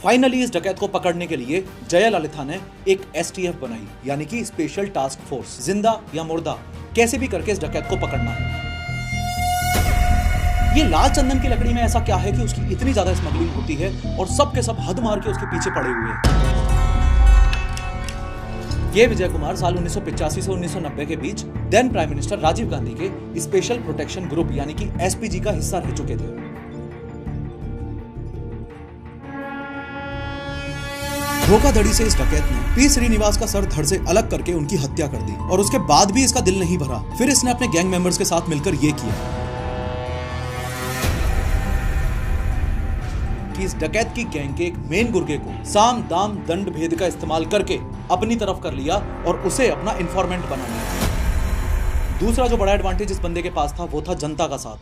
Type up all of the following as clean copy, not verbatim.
Finally इस डकैत को पकड़ने के लिए जयललिता ने एक एसटीएफ बनाई, यानी कि स्पेशल टास्क फोर्स। जिंदा या मुर्दा कैसे भी करके इस डकैत को पकड़ना है। ये लाल चंदन की लकड़ी में ऐसा क्या है कि उसकी इतनी ज्यादा स्मगलिंग होती है और सब के सब हद मार के उसके पीछे पड़े हुए हैं। ये विजय कुमार साल 1985 से 1990 के बीच then prime minister Rajiv Gandhi के स्पेशल प्रोटेक्शन ग्रुप यानी कि एसपीजी का हिस्सा रह चुके थे। धोखाधड़ी से इस डकैत ने पी श्रीनिवास का सर धड़ से अलग करके उनकी हत्या कर दी और उसके बाद भी इसका दिल नहीं भरा। फिर इसने अपने गैंग मेंबर्स के साथ मिलकर ये किया कि इस डकैत की गैंग के एक मेन गुर्गे को साम दाम दंड भेद का इस्तेमाल करके अपनी तरफ कर लिया और उसे अपना इन्फॉर्मेंट बना लिया। दूसरा जो बड़ा एडवांटेज इस बंदे के पास था वो था जनता का साथ।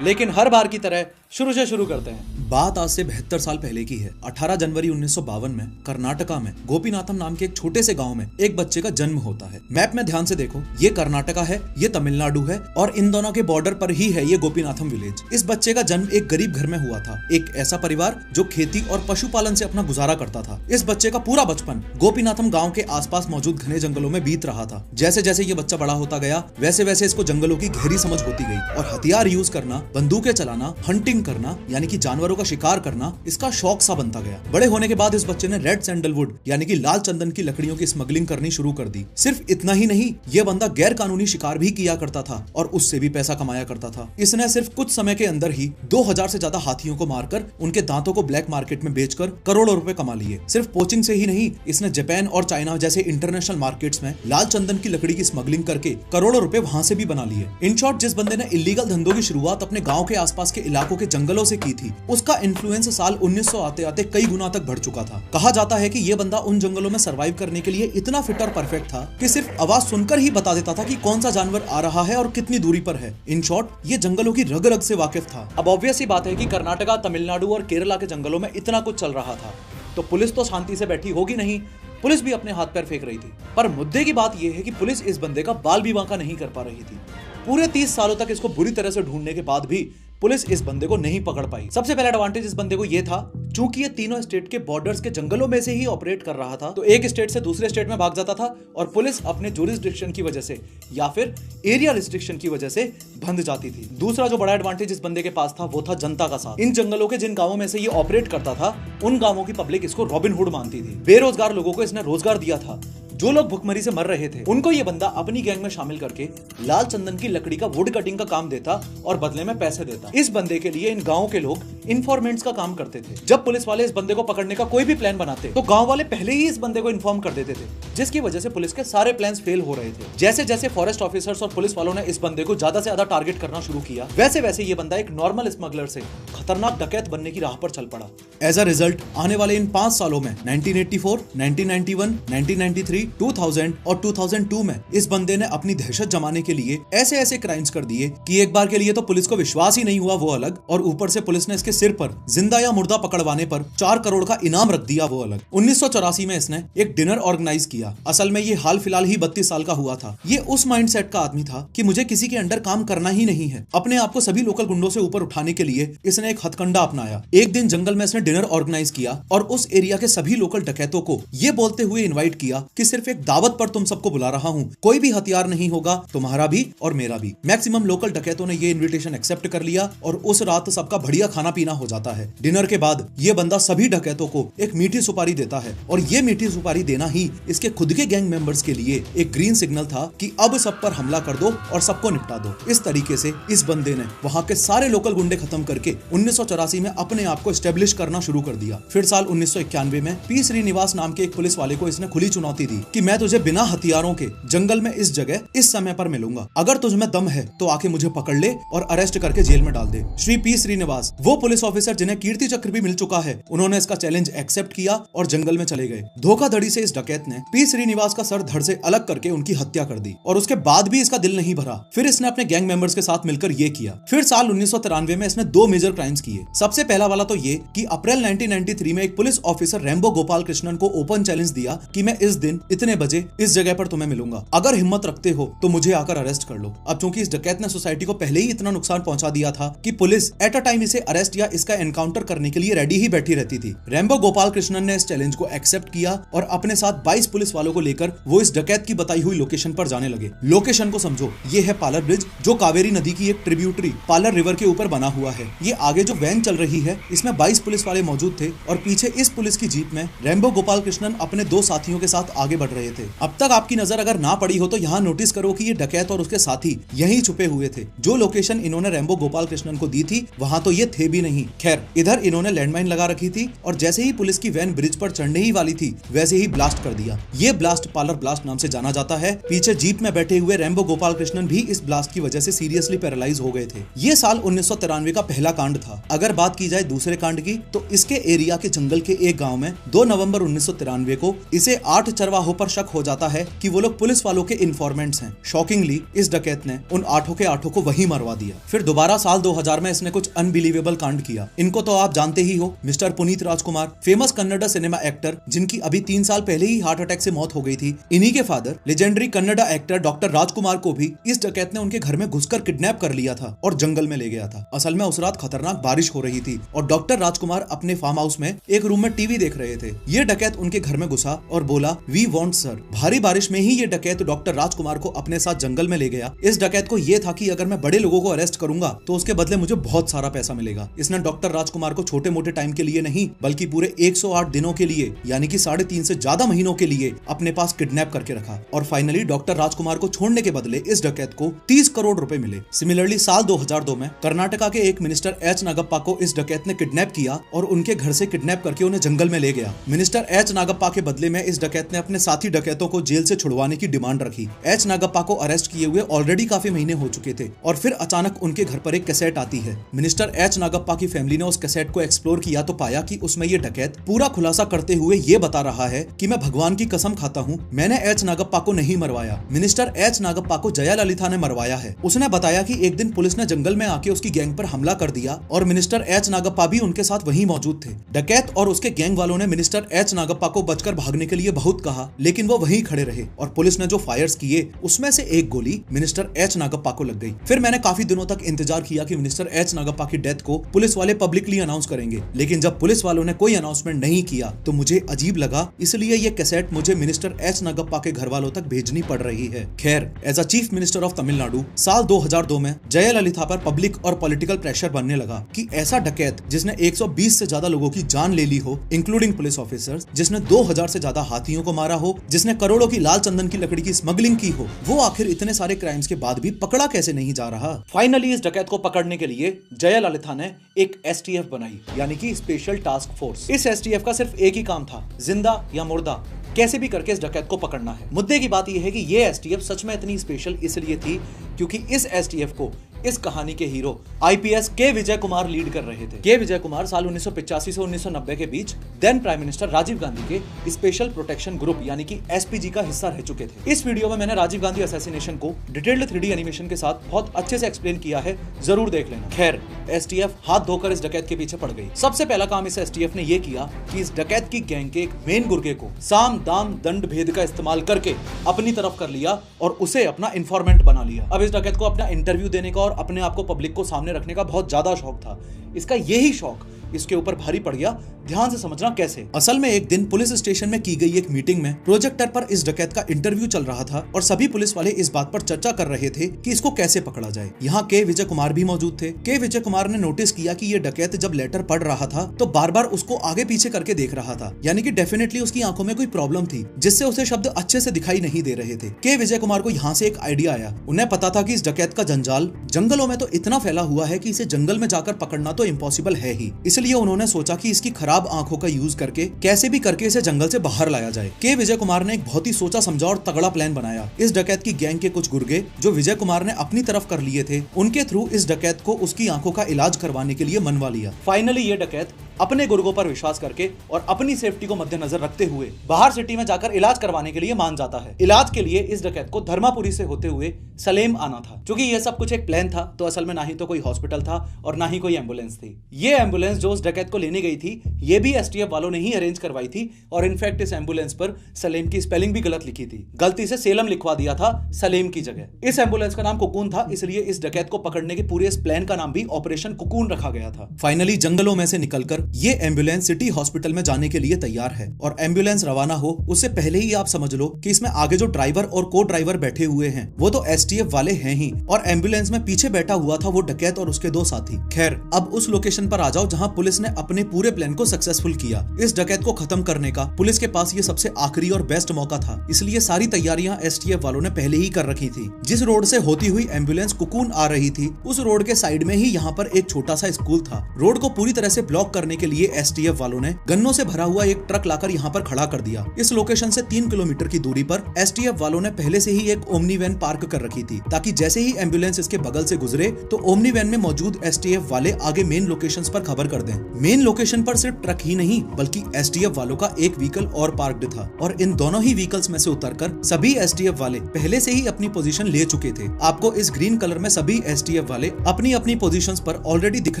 लेकिन हर बार की तरह शुरू से शुरू करते हैं। बात आज से 72 साल पहले की है। 18 जनवरी 1952 में कर्नाटका में गोपीनाथम नाम के एक छोटे से गांव में एक बच्चे का जन्म होता है। मैप में ध्यान से देखो, ये कर्नाटका है, ये तमिलनाडु है और इन दोनों के बॉर्डर पर ही है ये गोपीनाथम विलेज। इस बच्चे का जन्म एक गरीब घर में हुआ था, एक ऐसा परिवार जो खेती और पशुपालन से अपना गुजारा करता था। इस बच्चे का पूरा बचपन गोपीनाथम गाँव के आसपास मौजूद घने जंगलों में बीत रहा था। जैसे जैसे ये बच्चा बड़ा होता गया वैसे वैसे इसको जंगलों की गहरी समझ होती गई और हथियार यूज करना, बंदूकें चलाना, हंटिंग करना यानी कि जानवरों का शिकार करना इसका शौक सा बनता गया। बड़े होने के बाद इस बच्चे ने रेड सैंडलवुड यानी कि लाल चंदन की लकड़ियों की स्मगलिंग करनी शुरू कर दी। सिर्फ इतना ही नहीं, यह बंदा गैर कानूनी शिकार भी किया करता था और उससे भी पैसा कमाया करता था। इसने सिर्फ कुछ समय के अंदर ही 2000 से ज्यादा हाथियों को मारकर उनके दांतों को ब्लैक मार्केट में बेचकर करोड़ों रुपए कमा लिए। सिर्फ पोचिंग से ही नहीं, इसने जापान और चाइना जैसे इंटरनेशनल मार्केट्स में लाल चंदन की लकड़ी की स्मगलिंग करके करोड़ों रुपए वहां से भी बना लिए। इन शॉर्ट, जिस बंदे ने इलीगल धंधों की शुरुआत अपने गाँव के आसपास के इलाकों के जंगलों से की थी, उसका इन्फ्लुएंस साल 1900 आते आते कई गुना तक बढ़ चुका था। कहा जाता है कि यह बंदा उन जंगलों में सरवाइव करने के लिए इतना फिट और परफेक्ट था कि सिर्फ आवाज सुनकर ही बता देता था कि कौन सा जानवर आ रहा है और कितनी दूरी पर है। इन शॉर्ट, ये जंगलों की रग रग से वाकिफ था। अब ऑब्वियस ही बात है कि कर्नाटका, तमिलनाडु और केरला के जंगलों में इतना कुछ चल रहा था तो पुलिस तो शांति से बैठी होगी नहीं। पुलिस भी अपने हाथ पैर फेंक रही थी। पर मुद्दे की बात यह है कि पुलिस इस बंदे का बाल भी बांका नहीं कर पा रही थी। पूरे 30 सालों तक इसको बुरी तरह से ढूंढने के बाद भी पुलिस इस बंदे को नहीं पकड़ पाई। सबसे पहला एडवांटेज इस बंदे को यह था, चूंकि ये तीनों स्टेट के बॉर्डर्स के जंगलों में से ही ऑपरेट कर रहा था, तो एक स्टेट से दूसरे स्टेट में भाग जाता था और पुलिस अपने जुरिस्डिक्शन की वजह से या फिर एरिया रिस्ट्रिक्शन की वजह से बंध जाती थी। दूसरा जो बड़ा एडवांटेज इस बंदे के पास था वो था जनता का साथ। इन जंगलों के जिन गांवों में से ये ऑपरेट करता था, उन गांवों की पब्लिक इसको रॉबिन हुड मानती थी। बेरोजगार लोगों को इसने रोजगार दिया था। जो लोग भुखमरी से मर रहे थे उनको ये बंदा अपनी गैंग में शामिल करके लाल चंदन की लकड़ी का वुड कटिंग का काम देता और बदले में पैसे देता। इस बंदे के लिए इन गाँव के लोग इन्फॉर्मेंट्स का काम करते थे। जब पुलिस वाले इस बंदे को पकड़ने का कोई भी प्लान बनाते तो गांव वाले पहले ही इस बंदे को इन्फॉर्म कर देते थे, जिसकी वजह से पुलिस के सारे प्लान्स फेल हो रहे थे। जैसे जैसे फॉरेस्ट ऑफिसर्स और पुलिस वालों ने इस बंदे को ज्यादा से ज्यादा टारगेट करना शुरू किया, वैसे वैसे ये बंदा एक नॉर्मल स्मगलर से खतरनाक डकैत बनने की राह पर चल पड़ा। एज अ रिजल्ट, आने वाले इन 5 सालों में 1984, 1991, 1993, 2000 और 2002 में इस बंदे ने अपनी दहशत जमाने के लिए ऐसे ऐसे क्राइम्स कर दिए कि एक बार के लिए तो पुलिस को विश्वास ही नहीं हुआ, वो अलग, और ऊपर से पुलिस ने इसके सिर पर जिंदा या मुर्दा पकड़वाने पर 4 करोड़ का इनाम रख दिया, वो अलग। 1984 में इसने एक डिनर ऑर्गेनाइज किया। असल में ये हाल फिलहाल ही 32 साल का हुआ था। ये उस माइंडसेट का आदमी था कि मुझे किसी के अंडर काम करना ही नहीं है। अपने आप को सभी लोकल गुंडों से ऊपर उठाने के लिए इसने एक हथकंडा अपनाया। एक दिन जंगल में इसने डिनर ऑर्गेनाइज किया और उस एरिया के सभी लोकल डकैतों को ये बोलते हुए इन्वाइट किया कि सिर्फ एक दावत पर तुम सबको बुला रहा हूं, कोई भी हथियार नहीं होगा, तुम्हारा भी और मेरा भी। मैक्सिमम लोकल डकैतों ने ये इनविटेशन एक्सेप्ट कर लिया और उस रात सबका बढ़िया खाना पीना हो जाता है। डिनर के बाद ये बंदा सभी डकैतों को एक मीठी सुपारी देता है और ये मीठी सुपारी देना ही इसके खुद के गैंग मेंबर्स के लिए एक ग्रीन सिग्नल था कि अब सब पर हमला कर दो और सबको निपटा दो। इस तरीके से इस बंदे ने वहां के सारे लोकल गुंडे खत्म करके 1984 में अपने आप को एस्टेब्लिश करना शुरू कर दिया। फिर साल 1991 में पी श्रीनिवास नाम के एक पुलिस वाले को इसने खुली चुनौती दी कि मैं तुझे बिना हथियारों के जंगल में इस जगह इस समय पर मिलूंगा, अगर तुझ में दम है तो आके मुझे पकड़ ले और अरेस्ट करके जेल में डाल दे। श्री पी श्रीनिवास, वो पुलिस ऑफिसर जिन्हें कीर्ति चक्र भी मिल चुका है, उन्होंने इसका चैलेंज एक्सेप्ट किया और जंगल में चले गए। धोखाधड़ी से इस डकैत ने पी श्रीनिवास का सर धड़ से अलग करके उनकी हत्या कर दी और उसके बाद भी इसका दिल नहीं भरा। फिर इसने अपने गैंग मेंबर्स के साथ मिलकर ये किया। फिर साल 1993 में इसने 2 मेजर क्राइम्स क्राइम्स किए। सबसे पहला वाला तो ये कि अप्रैल 1993 में एक police officer Rambo Gopal Krishnan को ओपन चैलेंज दिया कि मैं इस दिन इतने बजे इस जगह पर तुम्हें मिलूंगा, अगर हिम्मत रखते हो तो मुझे आकर अरेस्ट कर लो। अब चूंकि इस डकैत ने सोसाइटी को पहले ही इतना नुकसान पहुंचा दिया था कि पुलिस एट अ टाइम इसे अरेस्ट या इसका एनकाउंटर करने के लिए रेडी ही बैठी रहती थी। रैम्बो गोपाल कृष्णन ने इस चैलेंज को एक्सेप्ट किया और अपने साथ 22 पुलिस वालों को लेकर वो इस डकैत की बताई हुई लोकेशन पर जाने लगे। लोकेशन को समझो, ये है पालर ब्रिज, जो कावेरी नदी की एक ट्रिब्यूटरी पालर रिवर के ऊपर बना हुआ है। ये आगे जो वैन चल रही है इसमें 22 पुलिस वाले मौजूद थे और पीछे इस पुलिस की जीप में रैम्बो गोपाल कृष्णन अपने 2 साथियों के साथ आगे बढ़ रहे थे। अब तक आपकी नजर अगर ना पड़ी हो तो यहाँ नोटिस करो कि ये डकैत और उसके साथी यहीं छुपे हुए थे। जो लोकेशन इन्होंने रैम्बो गोपाल कृष्णन को दी थी वहां तो ये थे भी नहीं। खैर, इधर इन्होंने लैंडमाइन लगा रखी थी और जैसे ही पुलिस की वैन ब्रिज पर चढ़ने ही वाली थी वैसे ही ब्लास्ट कर दिया। ये ब्लास्ट पालर ब्लास्ट नाम से जाना जाता है। पीछे जीप में बैठे हुए रैम्बो गोपाल कृष्णन भी इस ब्लास्ट की वजह से सीरियसली पैरालाइज हो गए थे। ये साल 1993 का पहला कांड था। अगर बात की जाए दूसरे कांड की तो इसके एरिया के जंगल के एक गांव में 2 नवंबर 1993 को इसे 8 चरवाहों पर शक हो जाता है कि वो लोग पुलिस वालों के इन्फॉर्मेंट्स हैं। शॉकिंगली इस डकैत ने उन 8 के 8 को वहीं मरवा दिया। फिर दोबारा साल 2000 में इसने कुछ अनबिलीवेबल कांड किया। इनको तो आप जानते ही हो, मिस्टर पुनीत राजकुमार, फेमस कन्नड़ा सिनेमा एक्टर जिनकी अभी 3 साल पहले ही हार्ट अटैक से मौत हो गई थी। इन्हीं के father legendary Kannada actor doctor Rajkumar को भी इस डकैत ने उनके घर में घुसकर किडनैप कर लिया था और जंगल में ले गया था। असल में उस रात खतरनाक बारिश हो रही थी और डॉक्टर राजकुमार अपने फार्म हाउस में एक रूम में टीवी देख रहे थे। ये डकैत उनके घर में घुसा और बोला, वी वांट सर। भारी बारिश में ही ये डकैत डॉक्टर राजकुमार को अपने साथ जंगल में ले गया। इस डकैत को ये था कि अगर मैं बड़े लोगों को अरेस्ट करूंगा तो उसके बदले मुझे बहुत सारा पैसा मिलेगा। इसने डॉक्टर राजकुमार को छोटे मोटे टाइम के लिए नहीं बल्कि पूरे 108 दिनों के लिए यानी कि 3.5 से ज्यादा महीनों के लिए अपने पास किडनैप करके रखा और फाइनली डॉक्टर राजकुमार को छोड़ने के बदले इस डकैत को 30 करोड़ रुपए मिले। सिमिलरली साल 2002 में कर्नाटका के एक मिनिस्टर एच नागप्पा को इस डकैत ने किडनैप किया और उनके घर से किडनैप करके उन्हें जंगल में ले गया। मिनिस्टर एच नागप्पा के बदले में इस डकैत ने अपने साथी डकैतों को जेल से छुड़वाने की डिमांड रखी। एच नागप्पा को अरेस्ट किए हुए ऑलरेडी काफी महीने हो चुके थे और फिर अचानक उनके घर पर एक कैसेट आती है। मिनिस्टर एच नागप्पा की फैमिली ने उस कैसेट को एक्सप्लोर किया तो पाया कि उसमें ये डकैत पूरा खुलासा करते हुए ये बता रहा है कि मैं भगवान की कसम खाता हूँ, मैंने एच नागप्पा को नहीं मरवाया। मिनिस्टर एच नागप्पा को जयाललिता ने मरवाया है। उसने बताया कि एक दिन पुलिस ने जंगल में आके उसकी गैंग पर हमला कर दिया और मिनिस्टर एच नागप्पा भी उनके साथ वहीं मौजूद थे। डकैत और उसके गैंग वालों ने मिनिस्टर एच नागप्पा को बचकर भागने के लिए बहुत कहा लेकिन वो वहीं खड़े रहे और पुलिस ने जो फायर्स किए उसमें से एक गोली मिनिस्टर एच नागप्पा को लग गई। फिर मैंने काफी दिनों तक इंतजार किया कि मिनिस्टर एच नागप्पा की डेथ को पुलिस वाले पब्लिकली अनाउंस करेंगे, लेकिन जब पुलिस वालों ने कोई अनाउंसमेंट नहीं किया तो मुझे अजीब लगा, इसलिए ये कैसेट मुझे मिनिस्टर एच नागप्पा के घर वालों तक भेजनी पड़ रही है। खैर, as a chief minister of Tamil Nadu साल 2002 में जयललिता पर पब्लिक और पॉलिटिकल प्रेशर बनने लगा कि ऐसा डकैत जिसने 120 से ज्यादा लोगों की जान ले ली हो इंक्लूडिंग पुलिस ऑफिसर्स, जिसने 2000 से ज्यादा हाथियों को मारा हो, जिसने करोड़ों की लाल चंदन की लकड़ी की स्मगलिंग की हो, वो आखिर इतने सारे क्राइम्स के बाद भी पकड़ा कैसे नहीं जा रहा। फाइनली इस डकैत को पकड़ने के लिए जयललिता ने एक STF बनाई यानी कि स्पेशल टास्क फोर्स। इस STF का सिर्फ एक ही काम था, जिंदा या मुर्दा कैसे भी करके इस डकैत को पकड़ना है। मुद्दे की बात यह है कि ये STF सच में इतनी स्पेशल इसलिए थी क्योंकि इस STF को इस कहानी के हीरो IPS के विजय कुमार लीड कर रहे थे। के विजय कुमार साल 1985 से 1990 के बीच then prime minister Rajiv Gandhi के स्पेशल प्रोटेक्शन ग्रुप यानी कि SPG का हिस्सा रह चुके थे। इस वीडियो में मैंने राजीव गांधी असैसिनेशन को डिटेल्ड 3D एनिमेशन के साथ बहुत अच्छे से एक्सप्लेन किया है, जरूर देख लेना। खैर, STF हाथ धोकर इस डकैत के पीछे पड़ गई। सबसे पहला काम इस STF ने यह किया कि इस डकैत की गैंग के एक मेन गुर्गे को साम दाम दंड भेद का इस्तेमाल करके अपनी तरफ कर लिया और उसे अपना इन्फॉर्मेंट बना लिया। अब इस डकैत को अपना इंटरव्यू देने का और अपने आप को पब्लिक को सामने रखने का बहुत ज्यादा शौक था। इसका यही शौक इसके ऊपर भारी पड़ गया। ध्यान से समझना कैसे। असल में एक दिन पुलिस स्टेशन में की गई एक मीटिंग में प्रोजेक्टर पर इस डकैत का इंटरव्यू चल रहा था और सभी पुलिस वाले इस बात पर चर्चा कर रहे थे कि इसको कैसे पकड़ा जाए। यहाँ के विजय कुमार भी मौजूद थे। के विजय कुमार ने नोटिस किया कि ये डकैत जब लेटर पढ़ रहा था तो बार बार उसको आगे पीछे करके देख रहा था, यानी कि डेफिनेटली उसकी आंखों में कोई प्रॉब्लम थी जिससे उसे शब्द अच्छे से दिखाई नहीं दे रहे थे। के विजय कुमार को यहाँ से एक आइडिया आया। उन्हें पता था कि इस डकैत का जंजाल जंगलों में तो इतना फैला हुआ है कि इसे जंगल में जाकर पकड़ना तो इम्पॉसिबल है ही, इसलिए उन्होंने सोचा कि इसकी खराब आंखों का यूज करके कैसे भी करके इसे जंगल से बाहर लाया जाए। के विजय कुमार ने एक बहुत ही सोचा समझा और तगड़ा प्लान बनाया। इस डकैत की गैंग के कुछ गुर्गे जो विजय कुमार ने अपनी तरफ कर लिए थे, उनके थ्रू इस डकैत को उसकी आंखों का इलाज करवाने के लिए मनवा लिया। फाइनली ये डकैत अपने गुर्गों पर विश्वास करके और अपनी सेफ्टी को मद्देनजर रखते हुए बाहर सिटी में जाकर इलाज करवाने के लिए मान जाता है। इलाज के लिए इस डकैत को धर्मापुरी से होते हुए सलेम आना था। क्योंकि ये सब कुछ एक प्लान था, तो असल में ना ही तो कोई हॉस्पिटल था और ना ही कोई एम्बुलेंस थी। ये एम्बुलेंस जो उस डकैत को लेने गई थी, ये भी एसटीएफ वालों ने ही अरेंज करवाई थी। और इनफैक्ट इस एम्बुलेंस पर सलेम की स्पेलिंग भी गलत लिखी थी, गलती से सेलम लिखवा दिया था सलेम की जगह। इस एम्बुलेंस का नाम कुकून था, इसलिए इस डकैत को पकड़ने के पूरे इस प्लान का नाम भी ऑपरेशन कुकून रखा गया था। फाइनली जंगलों में से निकलकर ये एम्बुलेंस सिटी हॉस्पिटल में जाने के लिए तैयार है। और एम्बुलेंस रवाना हो उससे पहले ही आप समझ लो कि इसमें आगे जो ड्राइवर और को ड्राइवर बैठे हुए हैं वो तो एसटीएफ वाले हैं ही, और एम्बुलेंस में पीछे बैठा हुआ था वो डकैत और उसके 2 साथी। खैर, अब उस लोकेशन पर आ जाओ जहां पुलिस ने अपने पूरे प्लान को सक्सेसफुल किया। इस डकैत को खत्म करने का पुलिस के पास ये सबसे आखिरी और बेस्ट मौका था, इसलिए सारी तैयारियां एसटीएफ वालों ने पहले ही कर रखी थी। जिस रोड से होती हुई एम्बुलेंस कुकून आ रही थी, उस रोड के साइड में ही यहाँ पर एक छोटा सा स्कूल था। रोड को पूरी तरह से ब्लॉक करने के लिए एसटीएफ वालों ने गन्नों से भरा हुआ एक ट्रक लाकर यहाँ पर खड़ा कर दिया। इस लोकेशन से 3 किलोमीटर की दूरी पर एसटीएफ वालों ने पहले से ही एक ओमनी वैन पार्क कर रखी थी, ताकि जैसे ही एम्बुलेंस इसके बगल से गुजरे तो ओमनी वैन में मौजूद एसटीएफ वाले आगे मेन लोकेशंस पर खबर कर दें। मेन लोकेशन पर सिर्फ ट्रक ही नहीं बल्कि एसटीएफ वालों का एक व्हीकल और पार्क्ड था, और इन दोनों ही व्हीकल्स में से उतरकर सभी एसटीएफ वाले पहले से ही अपनी पोजीशन ले चुके थे। आपको इस ग्रीन कलर में सभी एसटीएफ वाले अपनी अपनी पोजीशंस पर ऑलरेडी दिख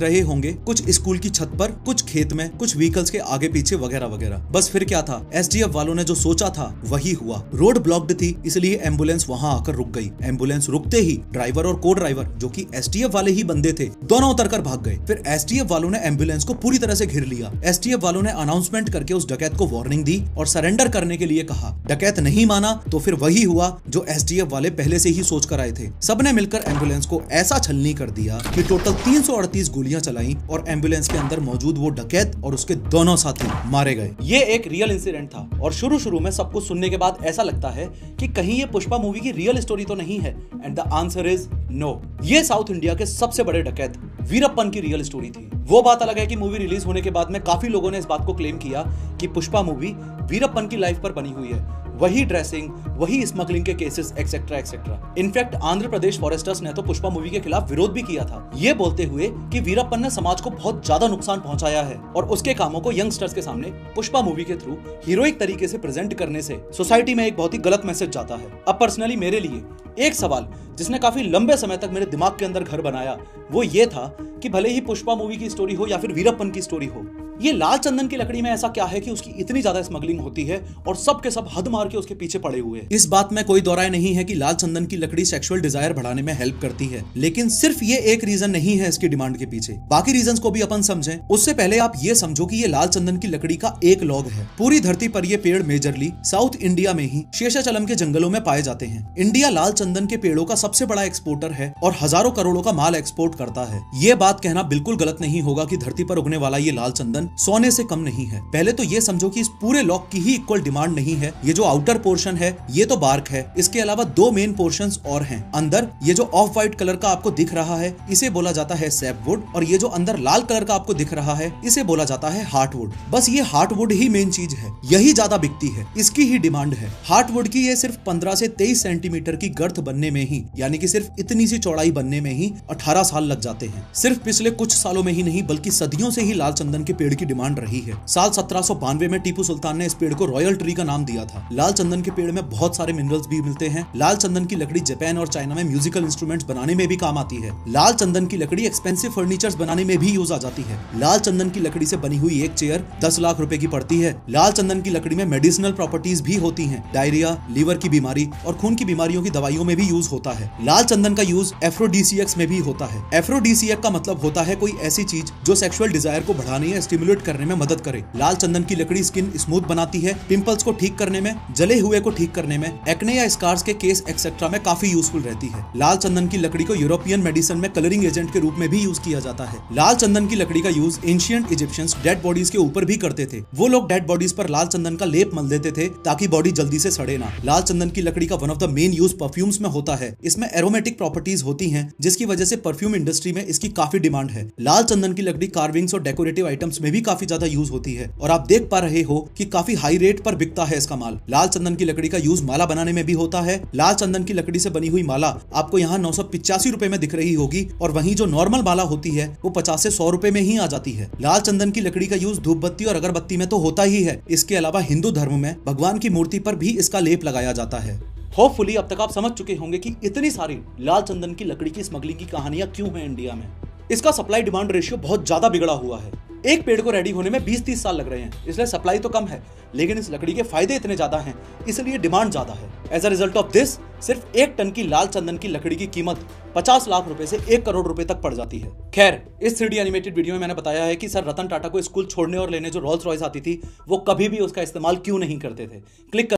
रहे होंगे, कुछ स्कूल की छत पर, कुछ खेत में, कुछ व्हीकल्स के आगे पीछे वगैरह वगैरह। बस फिर क्या था, एसटीएफ वालों ने जो सोचा था वही हुआ। रोड ब्लॉक्ड थी, इसलिए एम्बुलेंस वहां आकर रुक गई। एम्बुलेंस रुकते ही ड्राइवर और को ड्राइवर, जो कि एसटीएफ वाले ही बंदे थे, दोनों उतरकर भाग गए। फिर एसटीएफ वालों ने एम्बुलेंस को पूरी तरह से घिर लिया। एसटीएफ वालों ने अनाउंसमेंट करके उस डकैत को वार्निंग दी और सरेंडर करने के लिए कहा। डकैत नहीं माना तो फिर वही हुआ जो एसटीएफ वाले पहले से ही सोच कर आए थे। सबने मिलकर एम्बुलेंस को ऐसा छलनी कर दिया कि टोटल 338 गोलियां चलाई और एम्बुलेंस के अंदर मौजूद वो डकैत और उसके दोनों साथी मारे गए। ये एक रियल इंसिडेंट था और शुरू में सब कुछ सुनने के बाद ऐसा लगता है कि कहीं ये पुष्पा मूवी की रियल स्टोरी तो नहीं है, and the answer is no. ये साउथ इंडिया के सबसे बड़े डकैत वीरप्पन की रियल स्टोरी थी। वो बात अलग है कि मूवी रिलीज होने के बाद में काफी लोगों ने इस बात को क्लेम किया कि पुष्पा मूवी वीरप्पन की लाइफ पर बनी हुई है, वही ड्रेसिंग, वही स्मगलिंग के cases etcetera etcetera. In fact Andhra Pradesh foresters ने तो पुष्पा मूवी के खिलाफ विरोध भी किया था, ये बोलते हुए कि वीरप्पन ने समाज को बहुत ज्यादा नुकसान पहुंचाया है और उसके कामों को यंगस्टर्स के सामने पुष्पा मूवी के थ्रू हीरोइक तरीके से प्रेजेंट करने से सोसाइटी में एक बहुत ही गलत मैसेज जाता है। अब पर्सनली मेरे लिए एक सवाल जिसने काफी लंबे समय तक मेरे दिमाग के अंदर घर बनाया वो ये था कि भले ही पुष्पा मूवी की स्टोरी हो या फिर वीरप्पन की स्टोरी हो, ये लाल चंदन की लकड़ी में ऐसा क्या है कि उसकी इतनी ज्यादा स्मगलिंग होती है और सब के सब हद मार के उसके पीछे पड़े हुए हैं। इस बात में कोई दो राय नहीं है कि लाल चंदन की लकड़ी सेक्सुअल डिजायर बढ़ाने में हेल्प करती है, लेकिन सिर्फ ये एक रीजन नहीं है इसकी डिमांड के पीछे। बाकी रीजंस को भी अपन समझें उससे पहले आप ये समझो कि ये लाल चंदन की लकड़ी का एक लॉग है। पूरी धरती पर ये पेड़ मेजरली साउथ इंडिया में ही शेषाचलम के जंगलों में पाए जाते हैं। इंडिया लाल चंदन के पेड़ों का सबसे बड़ा एक्सपोर्टर है और हजारों करोड़ों का माल एक्सपोर्ट करता है। ये बात कहना बिल्कुल गलत नहीं होगा कि धरती पर उगने वाला ये लाल चंदन सोने से कम नहीं है। पहले तो ये समझो कि इस पूरे लॉग की ही इक्वल डिमांड नहीं है। ये जो आउटर पोर्शन है ये तो बार्क है, इसके अलावा 2 मेन पोर्शंस और हैं। अंदर ये जो ऑफ व्हाइट कलर का आपको दिख रहा है इसे बोला जाता है सैपवुड, और ये जो अंदर लाल कलर का आपको दिख रहा है इसे बोला जाता है हार्टवुड। बस ये हार्टवुड ही मेन चीज है, यही ज्यादा बिकती है, इसकी ही डिमांड है। हार्टवुड की ये सिर्फ 15 से 23 सेंटीमीटर की गर्थ बनने में ही, यानी कि सिर्फ इतनी सी चौड़ाई बनने में ही 18 साल लग जाते हैं। सिर्फ पिछले कुछ सालों में ही नहीं बल्कि सदियों से ही लाल चंदन के पेड़ की डिमांड रही है। साल 1792 में टीपू सुल्तान ने इस पेड़ को रॉयल ट्री का नाम दिया था। लाल चंदन के पेड़ में बहुत सारे मिनरल्स भी मिलते हैं। लाल चंदन की लकड़ी जापान और चाइना में म्यूजिकल इंस्ट्रूमेंट्स बनाने में भी काम आती है। लाल चंदन की लकड़ी एक्सपेंसिव फर्नीचर्स बनाने में भी यूज आ जाती है। लाल चंदन की लकड़ी से बनी हुई एक चेयर 10 लाख रुपए की पड़ती है। लाल चंदन की लकड़ी में मेडिसिनल प्रॉपर्टीज भी होती हैं। डायरिया, लीवर की बीमारी और खून की बीमारियों की दवाइयों में भी यूज होता है। लाल चंदन का यूज एफ्रोडीसियक्स में भी होता है। एफ्रोडीसियक का मतलब होता है कोई ऐसी चीज जो सेक्सुअल डिजायर को बढ़ाने या स्टिमुलेट करने में मदद करे। लाल चंदन की लकड़ी स्किन स्मूथ बनाती है, पिंपल्स को ठीक करने में, जले हुए को ठीक करने में, एक्ने या स्कार्स के केस एक्सेट्रा में काफी यूजफुल रहती है। लाल चंदन की लकड़ी को यूरोपियन मेडिसिन में कलरिंग एजेंट के रूप में भी यूज किया जाता है। लाल चंदन की लकड़ी का use ancient Egyptians dead bodies के ऊपर भी करते थे। वो लोग डेड बॉडीज पर लाल चंदन का लेप मल देते थे ताकि बॉडी जल्दी से सड़े ना। लाल चंदन की लकड़ी का one of the main use perfumes में होता है। इसमें एरोमेटिक प्रॉपर्टीज होती हैं जिसकी वजह से परफ्यूम इंडस्ट्री में इसकी काफी डिमांड है। लाल चंदन की लकड़ी कार्विंग्स और डेकोरेटिव आइटम्स में भी काफी ज्यादा यूज होती है और आप देख पा रहे हो कि काफी हाई रेट पर बिकता है इसका माल। लाल चंदन की लकड़ी का यूज माला बनाने में भी होता है। लाल चंदन की लकड़ी से बनी हुई माला आपको यहाँ 985 रुपए में दिख रही होगी और वहीं जो नॉर्मल माला होती है वो 50 से 100 रुपए में ही आ जाती है। लाल चंदन की लकड़ी का यूज धूप बत्ती और अगरबत्ती में तो होता ही है। इसके अलावा हिंदू धर्म में भगवान की मूर्ति पर भी इसका लेप लगाया जाता है। होपफुली अब तक आप समझ चुके होंगे कि इतनी सारी लाल चंदन की लकड़ी की स्मगलिंग की कहानियां क्यों हैं इंडिया में। इसका सप्लाई डिमांड रेशियो बहुत ज्यादा बिगड़ा हुआ है। एक पेड़ को रेडी होने में 20-30 साल लग रहे हैं, इसलिए सप्लाई तो कम है, लेकिन इस लकड़ी के फायदे इतने ज्यादा हैं, इसलिए डिमांड ज्यादा है। As a result of this, सिर्फ 1 टन की लाल चंदन की लकड़ी की कीमत 50 लाख रुपए से 1 करोड़ रुपए तक पड़ जाती है। खैर, इस 3D एनिमेटेड वीडियो में मैंने बताया है कि सर रतन टाटा को स्कूल छोड़ने और लेने जो रोल्स रॉयस आती थी, वो कभी भी उसका इस्तेमाल क्यों नहीं करते थे। क्लिक